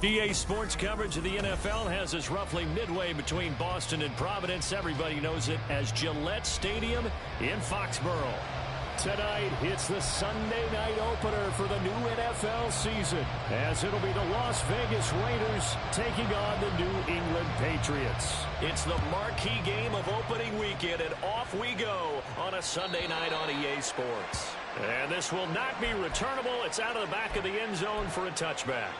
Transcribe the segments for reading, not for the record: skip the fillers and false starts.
EA Sports coverage of the NFL has us roughly midway between Boston and Providence. Everybody knows it as Gillette Stadium in Foxborough. Tonight, it's the Sunday night opener for the new NFL season, as it'll be the Las Vegas Raiders taking on the New England Patriots. It's the marquee game of opening weekend, and off we go on a Sunday night on EA Sports. And this will not be returnable. It's out of the back of the end zone for a touchback.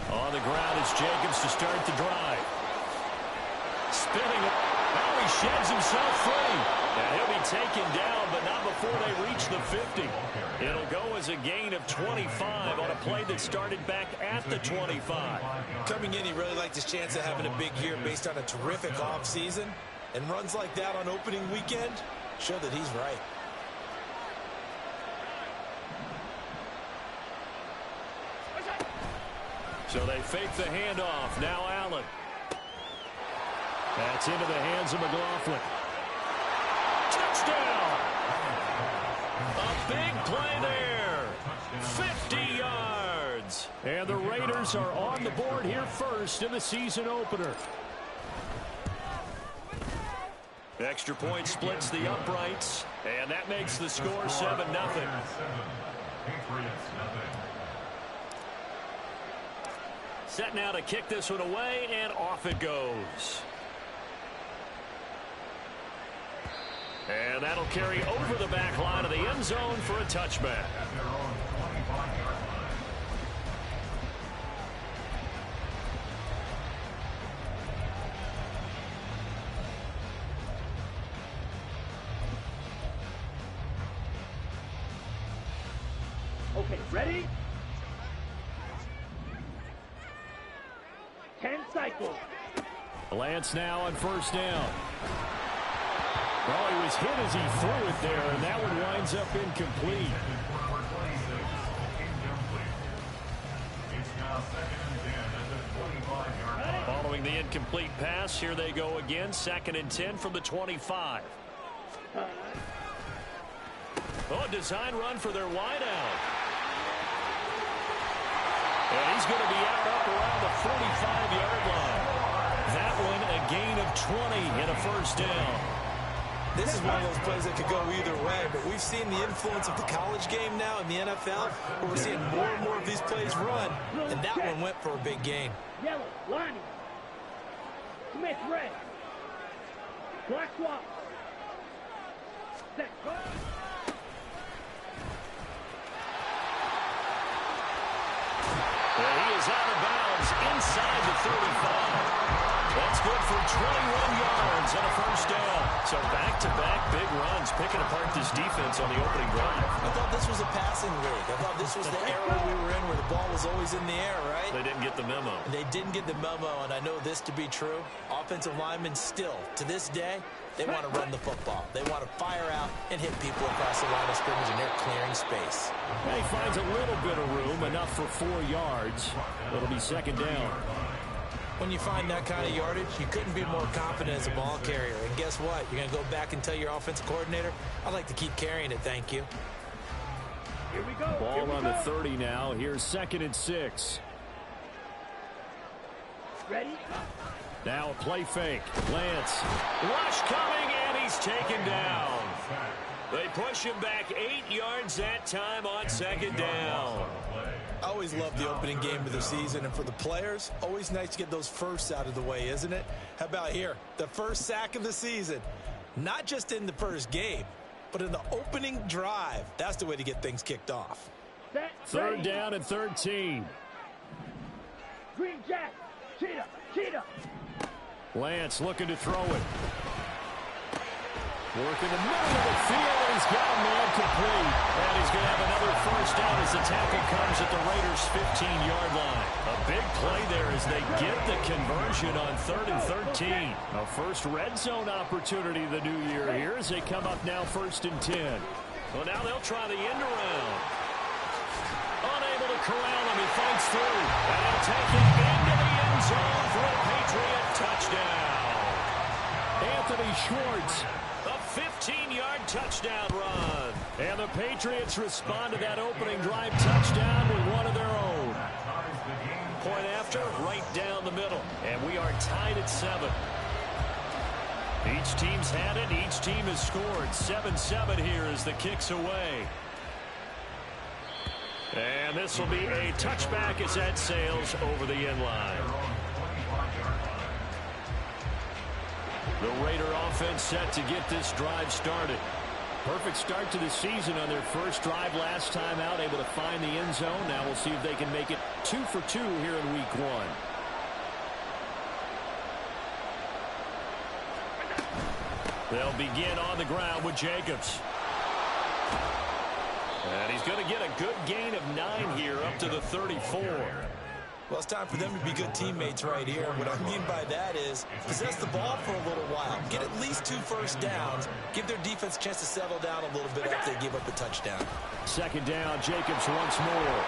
On the ground, it's Jacobs to start the drive. Spinning. Now he sheds himself free. And he'll be taken down, but not before they reach the 50. It'll go as a gain of 25 on a play that started back at the 25. Coming in, he really liked his chance of having a big year based on a terrific offseason. And runs like that on opening weekend show that he's right. So they fake the handoff. Now Allen. That's into the hands of McLaughlin. Touchdown! A big play there. 50 yards. And the Raiders are on the board here first in the season opener. Extra point splits the uprights, and that makes the score 7-0. Set now to kick this one away, and off it goes. And that'll carry over the back line of the end zone for a touchback. Okay, ready? 10 cycles. Lance now on first down. Oh, he was hit as he threw it there, and that one winds up incomplete. Following the incomplete pass, here they go again. 2nd and 10 from the 25. Oh, design run for their wideout. And he's going to be out up around the 45-yard line. That one a gain of 20 and a first down. This is one of those plays that could go either way, but we've seen the influence of the college game now in the NFL, where we're seeing more and more of these plays run, and that one went for a big gain. Yellow, Lonnie. Smith, red. Black swap. Set. And he is out of bounds inside the 35. That's good for 21 yards and a first down. So back-to-back big runs, picking apart this defense on the opening drive. I thought this was a passing league. I thought this was the era we were in where the ball was always in the air, right? They didn't get the memo. They didn't get the memo, and I know this to be true. Offensive linemen still, to this day, they want to run the football. They want to fire out and hit people across the line of scrimmage, and they're clearing space. And he finds a little bit of room, enough for 4 yards. It'll be 2nd down. When you find that kind of yardage, you couldn't be more confident as a ball carrier. And guess what? You're going to go back and tell your offensive coordinator, I'd like to keep carrying it, thank you. Here we go. Ball on the 30 now. Here's 2nd and 6. Ready? Now a play fake. Lance. Rush coming, and he's taken down. They push him back 8 yards that time on 2nd down. I always love the opening game of the season, and for the players, always nice to get those firsts out of the way, isn't it? How about here? The first sack of the season. Not just in the first game, but in the opening drive. That's the way to get things kicked off. Set. 3rd down and 13. Green Jack. Cheetah. Cheetah. Lance looking to throw it. Working the middle of the field. He's got a man complete. And he's going to have another first down as the tackle comes at the Raiders' 15-yard line. A big play there as they get the conversion on 3rd and 13. A first red zone opportunity of the new year here as they come up now 1st and 10. Well, now they'll try the end around. Unable to corral him. He fights through. And he'll take it into the end zone for a Patriot touchdown. Anthony Schwartz, a 15-yard touchdown run. And the Patriots respond to that opening drive touchdown with one of their own. Point after, right down the middle. And we are tied at 7. Each team's had it. Each team has scored. 7-7 here as the kick's away. And this will be a touchback as that sails over the end line. The Raider offense set to get this drive started. Perfect start to the season on their first drive last time out, able to find the end zone. Now we'll see if they can make it 2 for 2 here in week 1. They'll begin on the ground with Jacobs. And he's going to get a good gain of 9 here up to the 34. Well, it's time for them to be good teammates right here. What I mean by that is possess the ball for a little while. Get at least 2 first downs. Give their defense a chance to settle down a little bit after they give up the touchdown. 2nd down, Jacobs once more.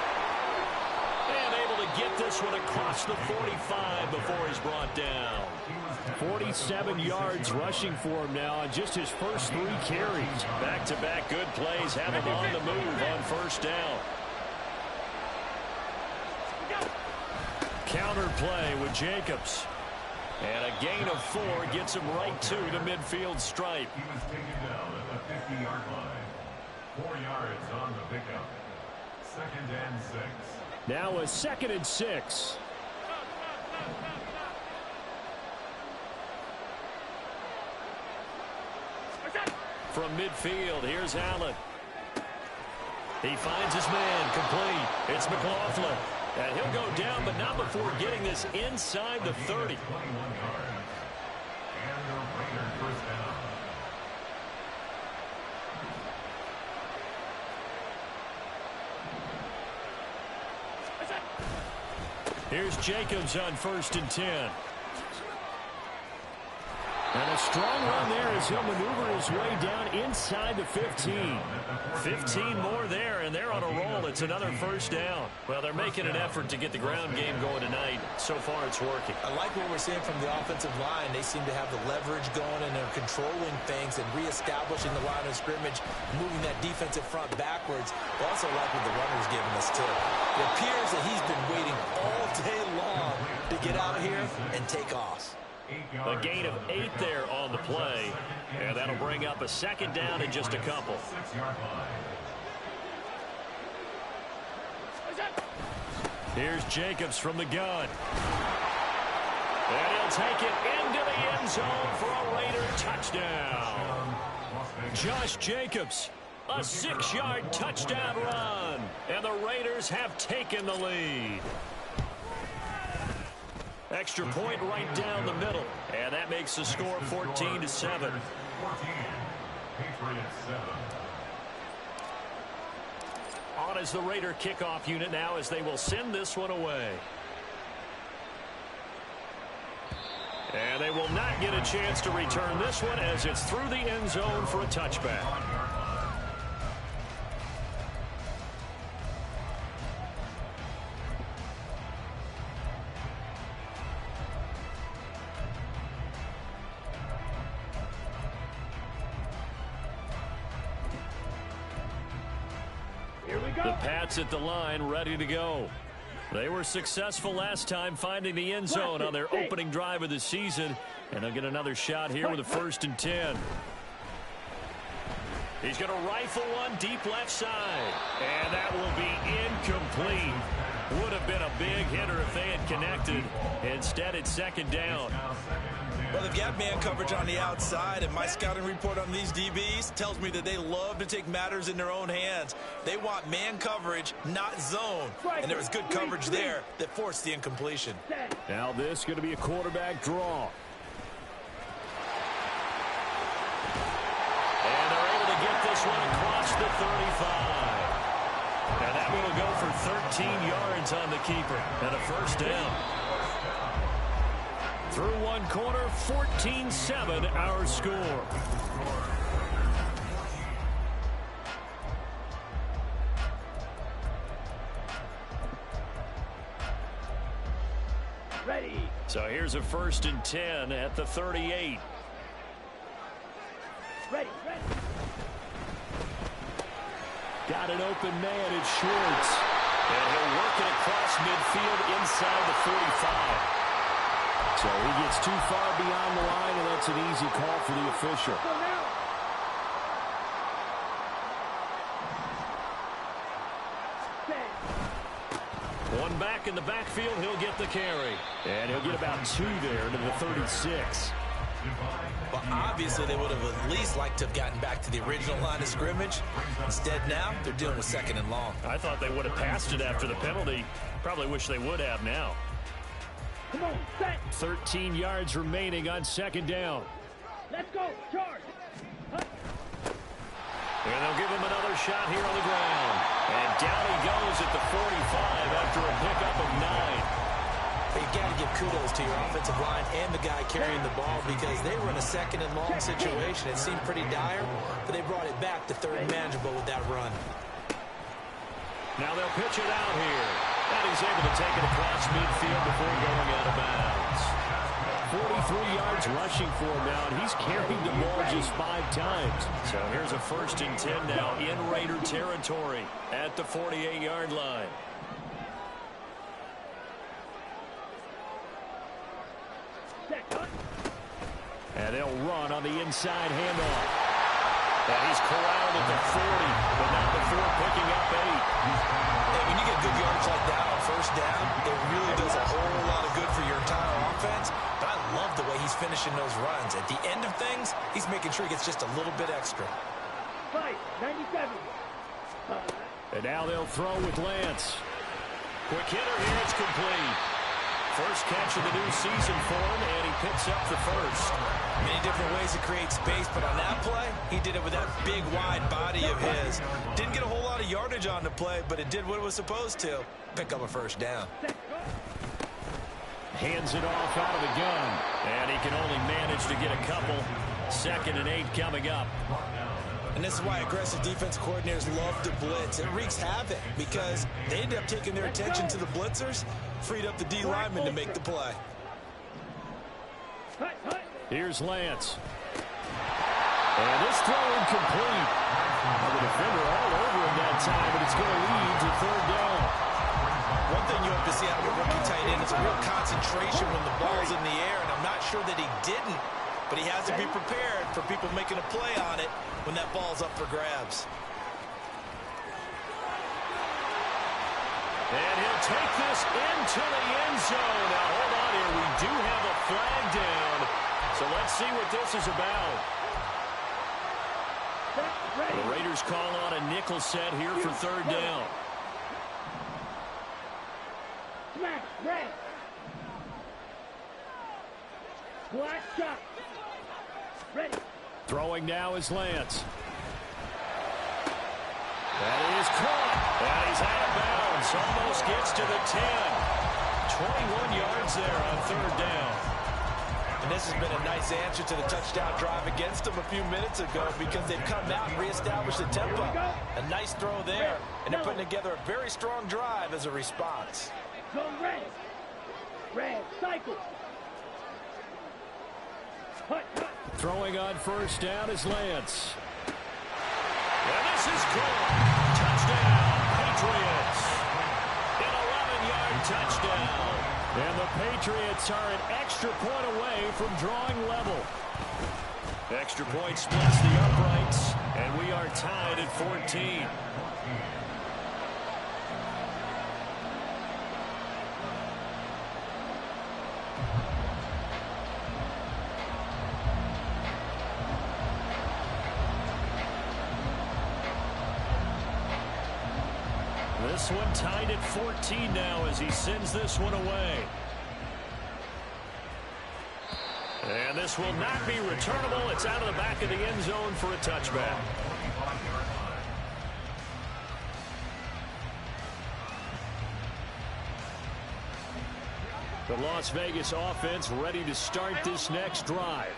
And able to get this one across the 45 before he's brought down. 47 yards rushing for him now on just his first 3 carries. Back-to-back good plays have him on the move on 1st down. Counter play with Jacobs. And a gain of 4 gets him right to the midfield stripe. He was taken down at the 50-yard line. 4 yards on the pickup. 2nd and 6. Now a 2nd and 6. From midfield, here's Allen. He finds his man complete. It's McLaughlin. And he'll go down, but not before getting this inside the 30. 21 yards. And the Raiders first down. Here's Jacobs on 1st and 10. And a strong run there as he'll maneuver his way down inside the 15. 15 more there, and they're on a roll. It's another first down. Well, they're making an effort to get the ground game going tonight. So far, it's working. I like what we're seeing from the offensive line. They seem to have the leverage going, and they're controlling things and reestablishing the line of scrimmage, moving that defensive front backwards. I also like what the runner's giving us, too. It appears that he's been waiting all day long to get out here and take off. A gain of 8 there on the play, and that'll bring up a 2nd down in just a couple. Here's Jacobs from the gun. And he'll take it into the end zone for a Raider touchdown. Josh Jacobs, a 6-yard touchdown run, and the Raiders have taken the lead. Extra point right down the middle. And that makes the score 14-7. 14. Patriots 7. On is the Raider kickoff unit now as they will send this one away. And they will not get a chance to return this one as it's through the end zone for a touchback. The Pats at the line, ready to go. They were successful last time finding the end zone on their opening drive of the season. And they'll get another shot here with a 1st and 10. He's going to rifle one deep left side. And that will be incomplete. Would have been a big hitter if they had connected. Instead, it's 2nd down. Well, they've got man coverage on the outside, and my scouting report on these DBs tells me that they love to take matters in their own hands. They want man coverage, not zone. And there was good coverage there that forced the incompletion. Now this is going to be a quarterback draw. for 13 yards on the keeper and a first down. Through one quarter, 14-7 our score. Ready. So here's a 1st and 10 at the 38. Ready. Got an open man, it's Schwartz. And he'll work it across midfield inside the 45. So he gets too far beyond the line, and that's an easy call for the official. Go now. One back in the backfield, he'll get the carry. And he'll get about 2 there to the 36. Well, obviously, they would have at least liked to have gotten back to the original line of scrimmage. Instead, now, they're dealing with 2nd and long. I thought they would have passed it after the penalty. Probably wish they would have now. Come on, set. 13 yards remaining on 2nd down. Let's go. Charge. And they'll give him another shot here on the ground. And down he goes at the 45 after a pickup of 9. You got to give kudos to your offensive line and the guy carrying the ball because they were in a 2nd and long situation. It seemed pretty dire, but they brought it back to 3rd and manageable with that run. Now they'll pitch it out here. And he's able to take it across midfield before going out of bounds. 43 yards rushing for him now, and he's carried the ball just 5 times. So here's a 1st and 10 now in Raider territory at the 48-yard line. And they'll run on the inside handoff. And he's corralled at the 40, but not before picking up 8. Hey, when you get good yards like that on 1st down, it really does a whole lot of good for your entire offense. But I love the way he's finishing those runs. At the end of things, he's making sure he gets just a little bit extra. 97. And now they'll throw with Lance. Quick hitter here, it's complete. First catch of the new season for him, and he picks up the 1st. Many different ways to create space, but on that play, he did it with that big, wide body of his. Didn't get a whole lot of yardage on the play, but it did what it was supposed to. Pick up a 1st down. Hands it off out of the gun, and he can only manage to get a couple. 2nd and 8 coming up. And this is why aggressive defense coordinators love to blitz. It wreaks havoc because they end up taking their attention to the blitzers, freed up the D lineman to make the play. Here's Lance. And this throw incomplete. The defender all over him that time, but it's going to lead to 3rd down. One thing you have to see out of a rookie tight end is a real concentration when the ball's in the air, and I'm not sure that he didn't, but he has to be prepared for people making a play on it when that ball's up for grabs. And he'll take this into the end zone. Now, hold on here. We do have a flag down. So let's see what this is about. The Raiders call on a nickel set here for 3rd down. Smash, red. Black shot. Ready. Throwing now is Lance. That is caught. And he's out of bounds. Almost gets to the 10. 21 yards there on 3rd down. And this has been a nice answer to the touchdown drive against them a few minutes ago because they've come out and reestablished the tempo. A nice throw there, and they're putting together a very strong drive as a response. Go red. Red, cycle. Hut. Throwing on 1st down is Lance. And this is caught. Touchdown, Patriots. An 11-yard touchdown. And the Patriots are an extra point away from drawing level. Extra point splits the uprights, and we are tied at 14. This one tied at 14 now as he sends this one away. And this will not be returnable. It's out of the back of the end zone for a touchback. The Las Vegas offense ready to start this next drive.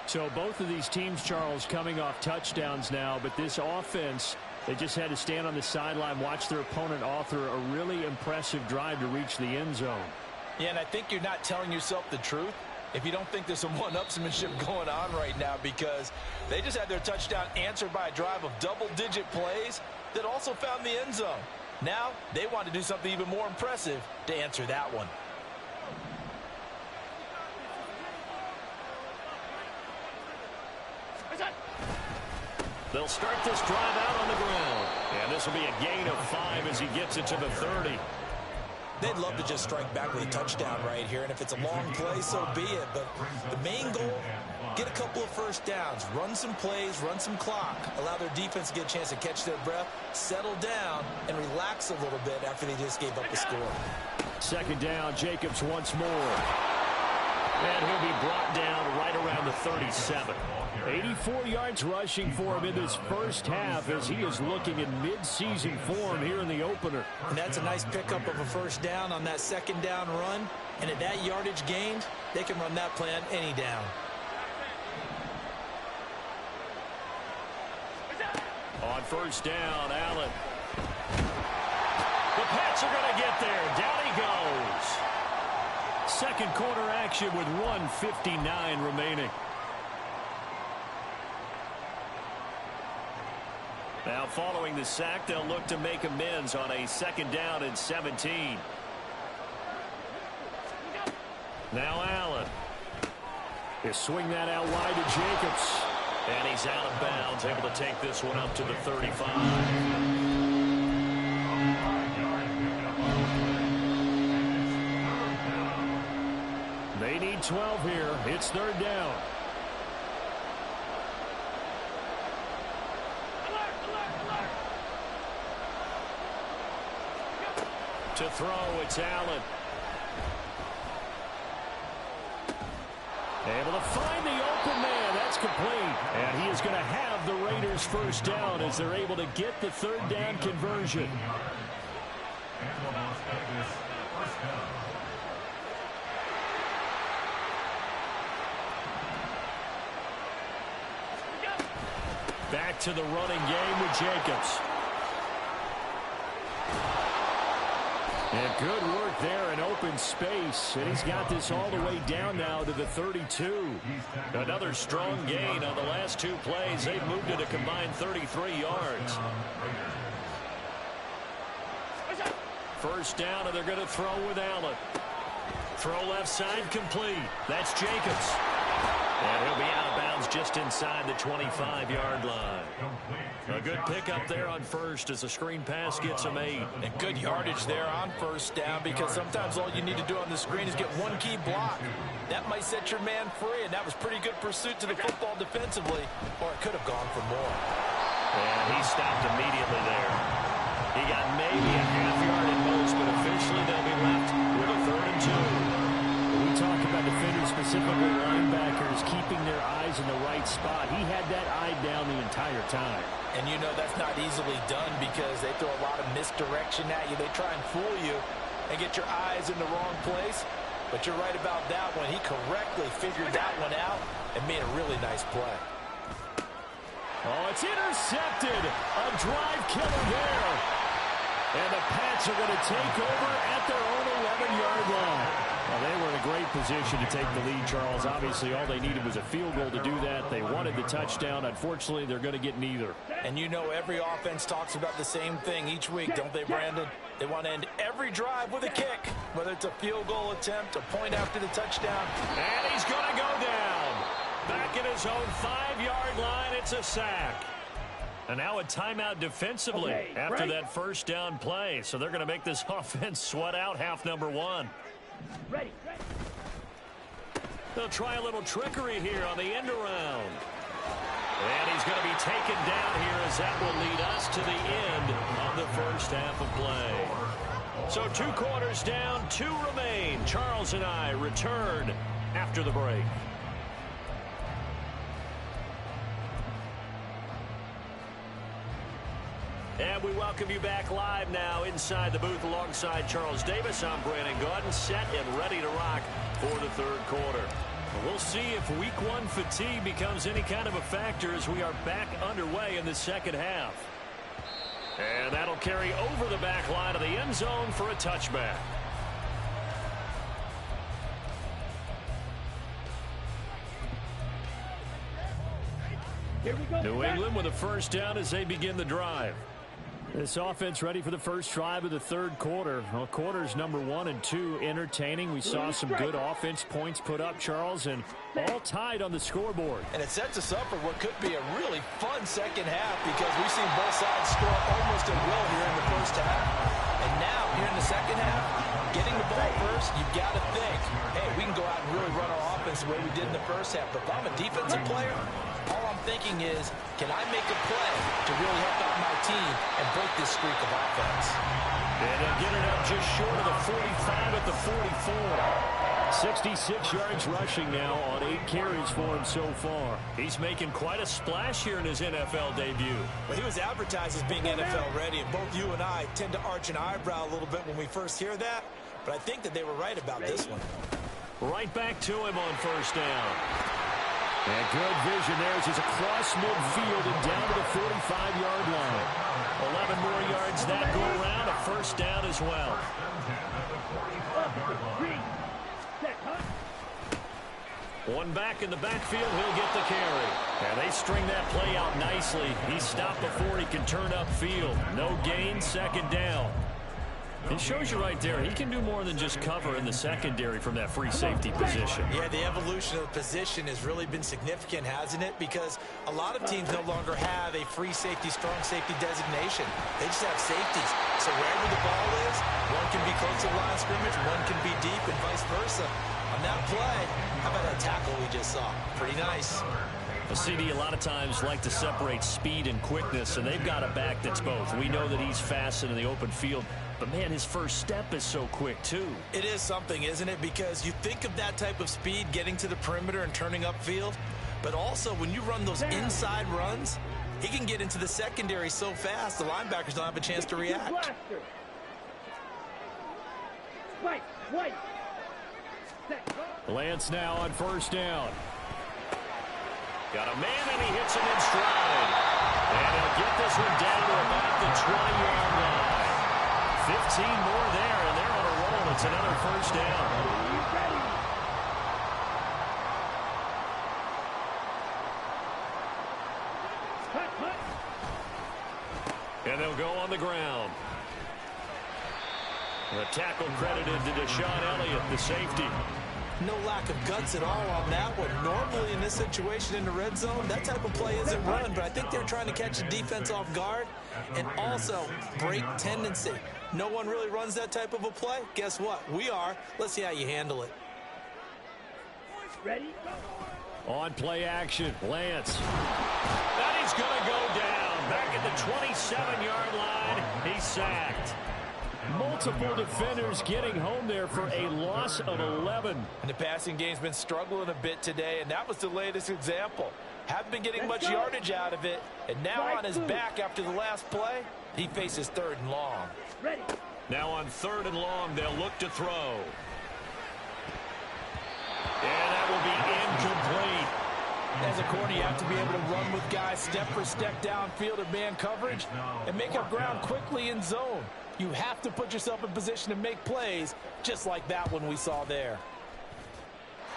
So both of these teams, Charles, coming off touchdowns now, but this offense, they just had to stand on the sideline, watch their opponent author a really impressive drive to reach the end zone. Yeah, and I think you're not telling yourself the truth if you don't think there's some one-upsmanship going on right now, because they just had their touchdown answered by a drive of double-digit plays that also found the end zone. Now they want to do something even more impressive to answer that one. They'll start this drive out on the ground. And this will be a gain of 5 as he gets it to the 30. They'd love to just strike back with a touchdown right here, and if it's a long play, so be it. But the main goal, get a couple of first downs, run some plays, run some clock, allow their defense to get a chance to catch their breath, settle down, and relax a little bit after they just gave up the score. Second down, Jacobs once more. And he'll be brought down right around the 37. 84 yards rushing for him in this first half as he is looking in mid-season form here in the opener. And that's a nice pickup of a first down on that second down run. And at that yardage gained, they can run that play on any down. On first down, Allen. The Pats are going to get there. Down he goes. Second quarter action with 1:59 remaining. Now following the sack, they'll look to make amends on a second down and 17. Now Allen. They swing that out wide to Jacobs. And he's out of bounds, able to take this one up to the 35. They need 12 here. It's third down. To throw, it's Allen. Able to find the open man. That's complete. And he is going to have the Raiders first down as they're able to get the third down conversion. Back to the running game with Jacobs. And good work there in open space. And he's got this all the way down now to the 32. Another strong gain on the last two plays. They've moved it a combined 33 yards. First down, and they're going to throw with Allen. Throw left side complete. That's Jacobs. And he'll be out of bounds just inside the 25-yard line. A good pickup there on first as the screen pass gets him 8. And good yardage there on first down, because sometimes all you need to do on the screen is get one key block. That might set your man free, and that was pretty good pursuit to the football defensively, or it could have gone for more. And he stopped immediately there. He got maybe a half yard at most, but officially they'll be left with a 3rd and 2. We talk about defenders, specifically linebackers, keeping their eyes in the right spot. He had that eye down the entire time. And you know that's not easily done because they throw a lot of misdirection at you. They try and fool you and get your eyes in the wrong place. But you're right about that one. He correctly figured that one out and made a really nice play. Oh, it's intercepted. A drive killer there. And the Pats are going to take over at their own 11-yard line. Well, they were in a great position to take the lead, Charles. Obviously, all they needed was a field goal to do that. They wanted the touchdown. Unfortunately, they're going to get neither. And you know every offense talks about the same thing each week, don't they, Brandon? They want to end every drive with a kick, whether it's a field goal attempt, a point after the touchdown. And he's going to go down. Back at his own 5-yard line, it's a sack. And now a timeout defensively after that first down play. So they're going to make this offense sweat out half number 1. Ready. They'll try a little trickery here on the end around. And he's going to be taken down here as that will lead us to the end of the first half of play. So 2 quarters down, 2 remain. Charles and I return after the break. And we welcome you back live now inside the booth alongside Charles Davis. I'm Brandon Gaudin, set and ready to rock for the third quarter. We'll see if week one fatigue becomes any kind of a factor as we are back underway in the second half. And that'll carry over the back line of the end zone for a touchback. Here we go. New England with a first down as they begin the drive. This offense ready for the first drive of the third quarter. Well, quarters number 1 and 2 entertaining. We saw some good offense points put up, Charles, and all tied on the scoreboard. And it sets us up for what could be a really fun second half because we've seen both sides score almost at will here in the first half. And now, here in the second half, getting the ball first, you've got to think, hey, we can go out and really run our offense the way we did in the first half. But if I'm a defensive player, all I'm thinking is, can I make a play to really help out my team and break this streak of offense? And they'll get it up just short of the 45 at the 44. 66 yards rushing now on 8 carries for him so far. He's making quite a splash here in his NFL debut. Well, he was advertised as being NFL ready, and both you and I tend to arch an eyebrow a little bit when we first hear that, but I think that they were right about this one. Right back to him on first down. And good vision there as he's across midfield and down to the 45-yard line. 11 more yards that go around, a first down as well. One back in the backfield, he'll get the carry. And they string that play out nicely. He's stopped before he can turn upfield. No gain, second down. It shows you right there, he can do more than just cover in the secondary from that free safety position. Yeah, the evolution of the position has really been significant, hasn't it? Because a lot of teams no longer have a free safety, strong safety designation. They just have safeties. So wherever the ball is, one can be close to the line of scrimmage, one can be deep, and vice versa. On that play, how about that tackle we just saw? Pretty nice. The CD a lot of times like to separate speed and quickness, and they've got a back that's both. We know that he's fast in the open field, but, man, his first step is so quick, too. It is something, isn't it? Because you think of that type of speed getting to the perimeter and turning upfield, but also when you run those inside runs, he can get into the secondary so fast the linebackers don't have a chance to react. Lance now on first down. Got a man, and he hits him in stride. And he'll get this one down to about the 20-yard line. 15 more there, and they're on a roll. It's another first down. And they'll go on the ground. The tackle credited to Deshaun Elliott, the safety. No lack of guts at all on that one. Normally in this situation in the red zone, that type of play isn't run, but I think they're trying to catch the defense off guard and also break tendency. No one really runs that type of a play. Guess what? We are. Let's see how you handle it. Ready? On play action, Lance. That is going to go down. Back at the 27-yard line, he's sacked. Multiple defenders getting home there for a loss of 11. And the passing game's been struggling a bit today, and that was the latest example. Haven't been getting much yardage out of it, and now on his back after the last play, he faces third and long. Ready. Now on third and long, they'll look to throw. And that will be incomplete. As a corner, you have to be able to run with guys step for step downfield in man coverage and make up ground quickly in zone. You have to put yourself in position to make plays, just like that one we saw there.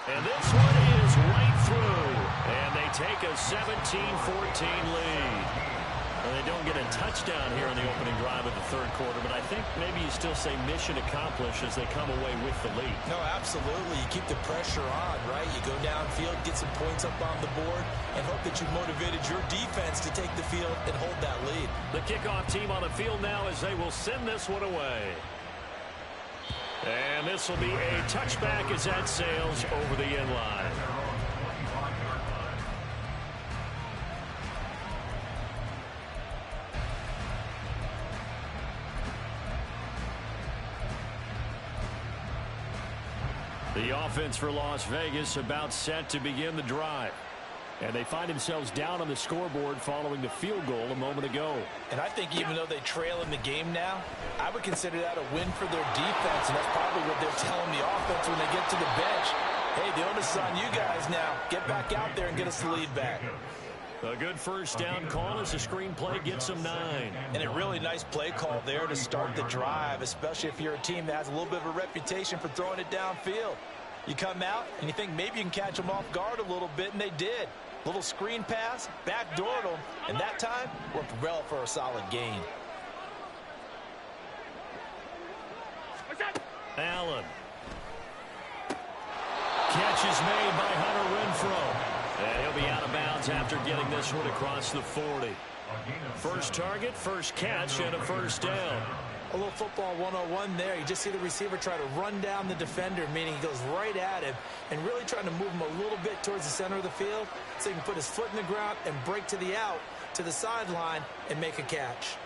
And this one is right through. And they take a 17-14 lead. And they don't get a touchdown here in the opening drive of the third quarter, but I think maybe you still say mission accomplished as they come away with the lead. No, absolutely. You keep the pressure on, right? You go downfield, get some points up on the board, and hope that you've motivated your defense to take the field and hold that lead. The kickoff team on the field now as they will send this one away. And this will be a touchback as that sails over the end line. The offense for Las Vegas about set to begin the drive. And they find themselves down on the scoreboard following the field goal a moment ago. And I think even though they trail in the game now, I would consider that a win for their defense, and that's probably what they're telling the offense when they get to the bench. Hey, the onus is on you guys now. Get back out there and get us the lead back. A good first down call as the screenplay gets them 9. And a really nice play call there to start the drive, especially if you're a team that has a little bit of a reputation for throwing it downfield. You come out and you think maybe you can catch them off guard a little bit, and they did. Little screen pass, backdoored them, and that time worked well for a solid gain. Allen. Catch is made by Hunter Renfrow. And he'll be out of bounds after getting this one across the 40. First target, first catch, and a first down. A little football 101 there. You just see the receiver try to run down the defender, meaning he goes right at him and really trying to move him a little bit towards the center of the field so he can put his foot in the ground and break to the out, to the sideline, and make a catch.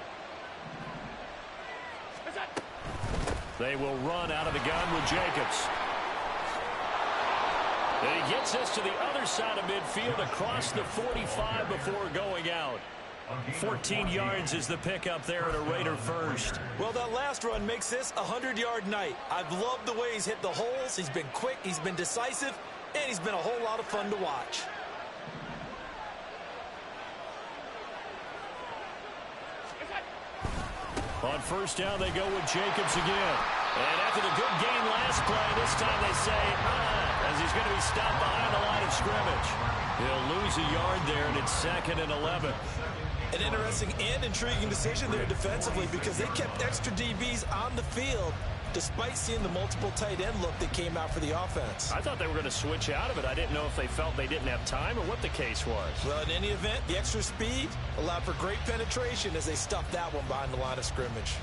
They will run out of the gun with Jacobs. And he gets this to the other side of midfield across the 45 before going out. 14 yards is the pickup there at a Raider first. Well, that last run makes this a 100-yard night. I've loved the way he's hit the holes. He's been quick, he's been decisive, and he's been a whole lot of fun to watch. On first down, they go with Jacobs again. And after the good game last play, this time they say, as he's going to be stopped behind the line of scrimmage. He'll lose a yard there, and it's 2nd and 11. An interesting and intriguing decision there defensively because they kept extra DBs on the field despite seeing the multiple tight end look that came out for the offense. I thought they were going to switch out of it. I didn't know if they felt they didn't have time or what the case was. Well, in any event, the extra speed allowed for great penetration as they stuffed that one behind the line of scrimmage.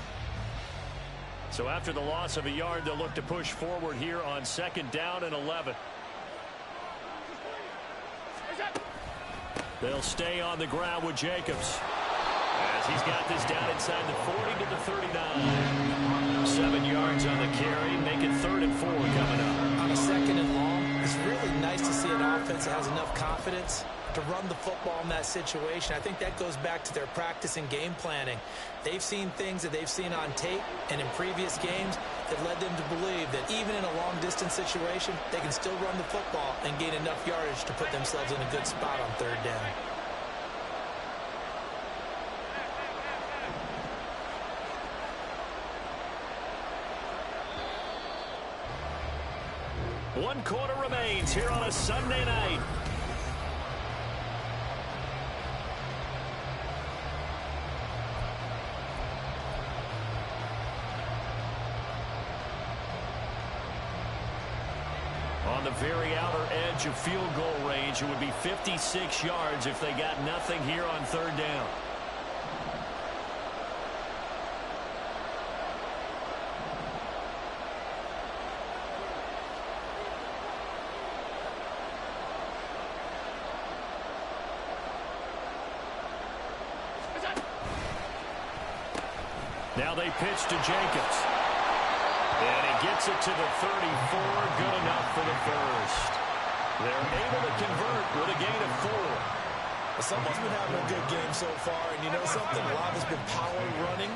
So after the loss of a yard, they'll look to push forward here on 2nd down and 11. They'll stay on the ground with Jacobs as he's got this down inside the 40 to the 39. 7 yards on the carry, make it 3rd and 4 coming up. On a 2nd and long, it's really nice to see an offense that has enough confidence to run the football in that situation. I think that goes back to their practice and game planning. They've seen things that they've seen on tape and in previous games that led them to believe that even in a long-distance situation, they can still run the football and gain enough yardage to put themselves in a good spot on 3rd down. One quarter remains here on a Sunday night. On the very outer edge of field goal range, it would be 56 yards if they got nothing here on 3rd down. Now they pitch to Jacobs. And he gets it to the 34, good enough for the first. They're able to convert with a gain of 4. Someone's been having a good game so far, and you know something? A lot has been power running.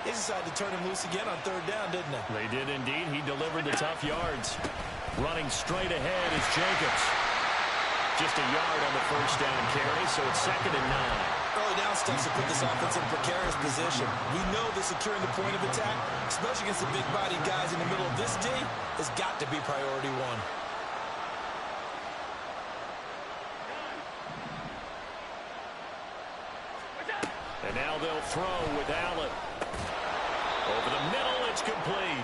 They decided to turn him loose again on 3rd down, didn't they? They did indeed. He delivered the tough yards. Running straight ahead is Jacobs. Just a yard on the first down carry, so it's 2nd and 9. Early down steps to put this offense in a precarious position. We know that securing the point of attack, especially against the big-bodied guys in the middle of this D, has got to be priority 1. And now they'll throw with Allen. Over the middle, it's complete.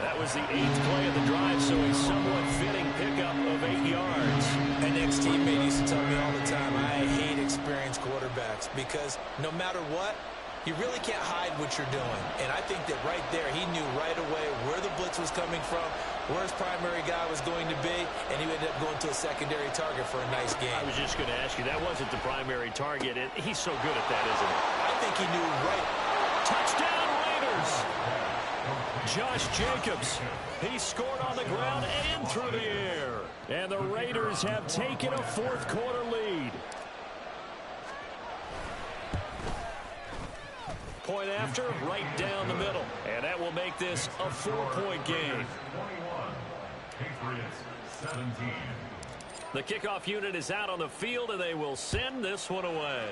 That was the 8th play of the drive, so a somewhat fitting pickup of 8 yards. An ex-teammate used to tell me all the time, I hate experienced quarterbacks because no matter what, you really can't hide what you're doing. And I think that right there, he knew right away where the blitz was coming from, where his primary guy was going to be, and he ended up going to a secondary target for a nice game. I was just going to ask you, that wasn't the primary target. He's so good at that, isn't he? I think he knew right. Touchdown, Raiders! Josh Jacobs, he scored on the ground and through the air. And the Raiders have taken a 4th quarter lead. center, right down the middle. And that will make this a 4-point game. 21. Patriots 17. The kickoff unit is out on the field, and they will send this one away.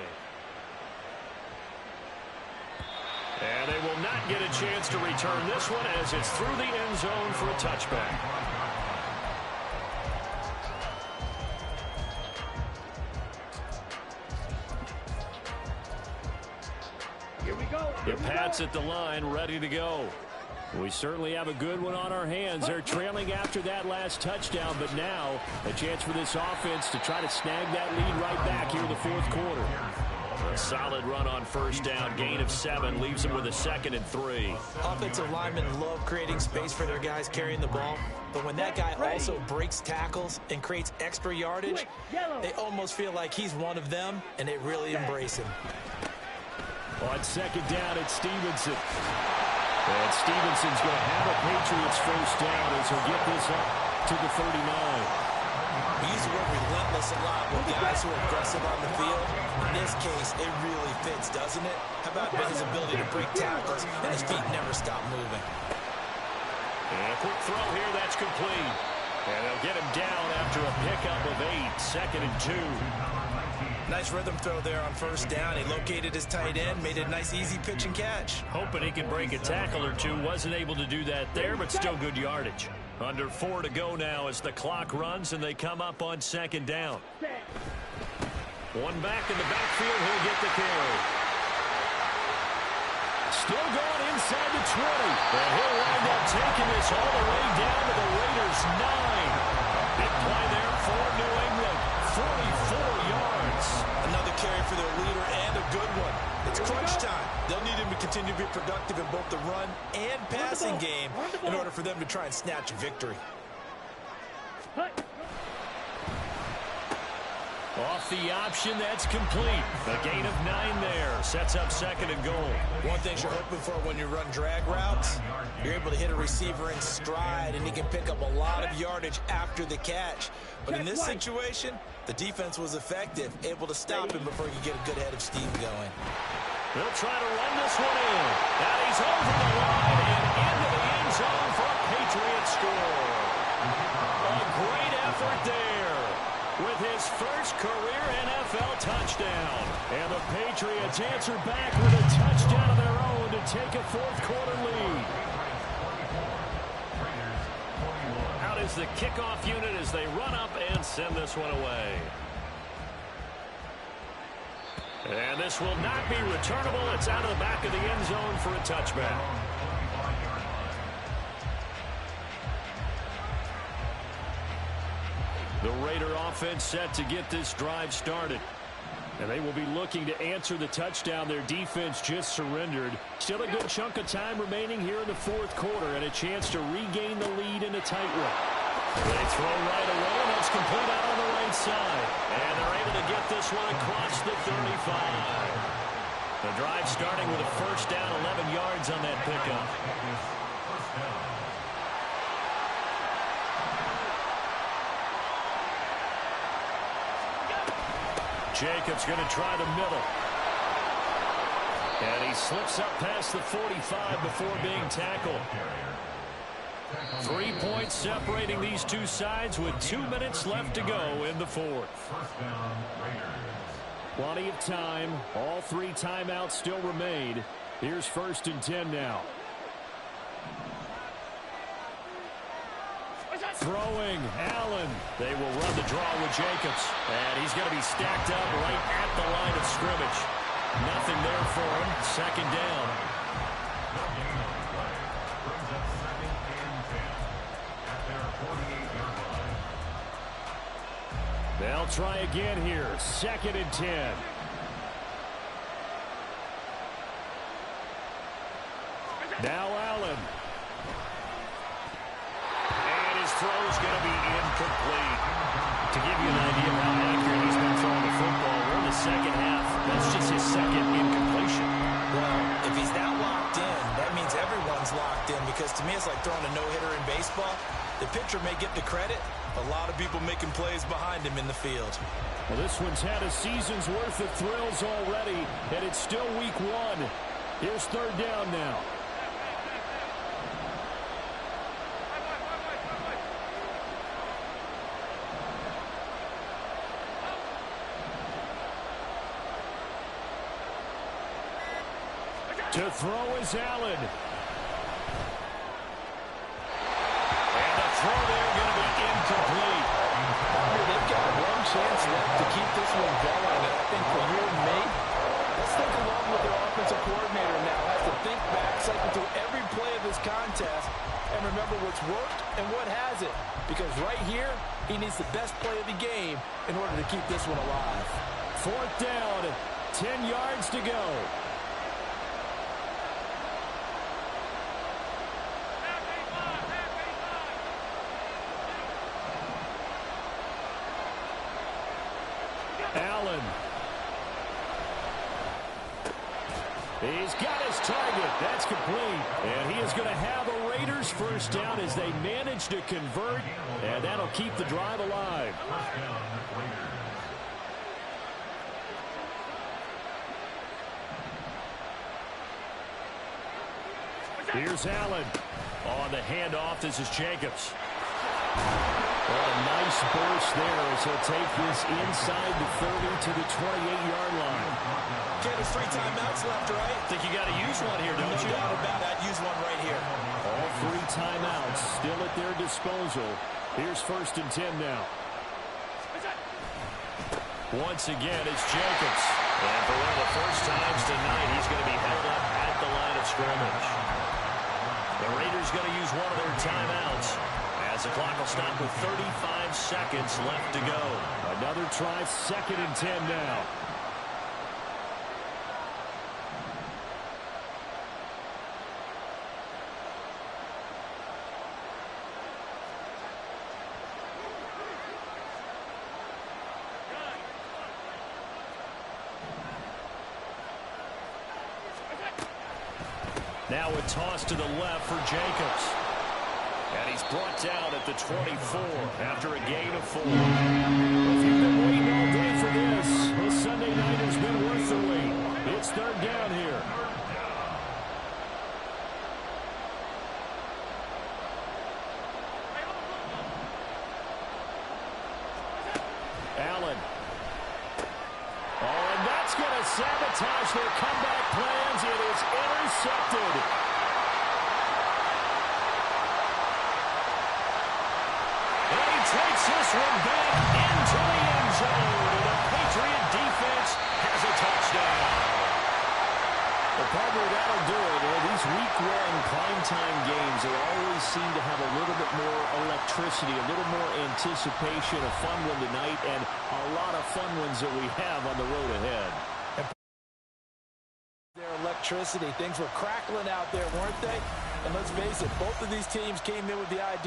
And they will not get a chance to return this one as it's through the end zone for a touchback. Here we go. The Pats at the line, ready to go. We certainly have a good one on our hands. They're trailing after that last touchdown, but now a chance for this offense to try to snag that lead right back here in the fourth quarter. A solid run on first down, gain of 7, leaves them with a 2nd and 3. Offensive linemen love creating space for their guys carrying the ball, but when that guy also breaks tackles and creates extra yardage, they almost feel like he's one of them, and they really embrace him. On 2nd down, it's Stevenson. And Stevenson's going to have a Patriots first down as he'll get this up to the 39. We use the word relentless a lot with guys who are aggressive on the field. In this case, it really fits, doesn't it? How about his ability to break tackles and his feet never stop moving? And a quick throw here, that's complete. And they'll get him down after a pickup of 8, 2nd and 2. Nice rhythm throw there on first down. He located his tight end, made a nice easy pitch and catch. Hoping he can break a tackle or two. Wasn't able to do that there, but still good yardage. Under 4 to go now as the clock runs and they come up on 2nd down. One back in the backfield, he'll get the carry. Still going inside the 20. And he'll wind up taking this all the way down to the Raiders' 9. Big play there for New England. 44 yards. Another carry for their leader and a good one. It's crunch time. They'll need him to continue to be productive in both the run and passing game in order for them to try and snatch a victory. Off the option, that's complete. A gain of 9 there. Sets up 2nd and goal. One thing you're hoping for when you run drag routes, you're able to hit a receiver in stride, and he can pick up a lot of yardage after the catch. But in this situation, the defense was effective, able to stop him before he could get a good head of steam going. They'll try to run this one in. And he's over the line and into the end zone for a Patriots score. A great effort there with his first career NFL touchdown. And the Patriots answer back with a touchdown of their own to take a fourth quarter lead. Out is the kickoff unit as they run up and send this one away. And this will not be returnable. It's out of the back of the end zone for a touchback. The Raider offense set to get this drive started. And they will be looking to answer the touchdown their defense just surrendered. Still a good chunk of time remaining here in the fourth quarter and a chance to regain the lead in a tight one. They throw right away, and that's complete out on the right side. And they're able to get this one across the 35. The drive starting with a first down, 11 yards on that pickup. Jacobs going to try the middle. And he slips up past the 45 before being tackled. 3 points separating these two sides with 2 minutes left to go in the fourth. Plenty of time. All 3 timeouts still remain. Here's 1st and 10 now. Throwing, Allen. They will run the draw with Jacobs. And he's going to be stacked up right at the line of scrimmage. Nothing there for him. 2nd down. They'll try again here. 2nd and 10. Now Allen. And his throw is going to be incomplete. To give you an idea of how accurate he's been throwing the football, we're in the second half. That's just his 2nd incompletion. Well, if he's that locked in, that means everyone's locked in, because to me it's like throwing a no-hitter in baseball. The pitcher may get the credit, a lot of people making plays behind him in the field. Well, this one's had a season's worth of thrills already, and it's still week 1. Here's third down now. To throw is Allen. And the throw there going to be incomplete. They've got one chance left to keep this one going. And I think for you and me, let's think along with their offensive coordinator now. Has to think back, cycle through every play of this contest, and remember what's worked and what hasn't. Because right here, he needs the best play of the game in order to keep this one alive. Fourth down, 10 yards to go. Allen. He's got his target. That's complete. And he is going to have a Raiders first down as they manage to convert. And that'll keep the drive alive. Here's Allen. On the handoff, this is Jacobs. Well, a nice burst there as he'll take this inside the 30 to the 28-yard line. Okay, there's 3 timeouts left, right? I think you got to use one here, don't you? No doubt about it. I'd use one right here. All 3 timeouts still at their disposal. Here's first and 10 now. Once again, it's Jacobs. And for one of the first times tonight, he's going to be held up at the line of scrimmage. The Raiders going to use one of their timeouts as the clock will stop with 35 seconds left to go. Another try, second and 10 now. Now a toss to the left for Jacobs. And he's brought down at the 24 after a gain of 4. If you've been waiting all day for this Sunday night has been worth the wait. It's third down here. Allen. Oh, and that's going to sabotage their comeback plans. It is intercepted. Takes this one back into the end zone. And the Patriot defense has a touchdown. Well, partner, that'll do it. Well, these week-long primetime games, they always seem to have a little bit more electricity, a little more anticipation, a fun one tonight, and a lot of fun ones that we have on the road ahead. Their electricity. Things were crackling out there, weren't they? And let's face it, both of these teams came in with the idea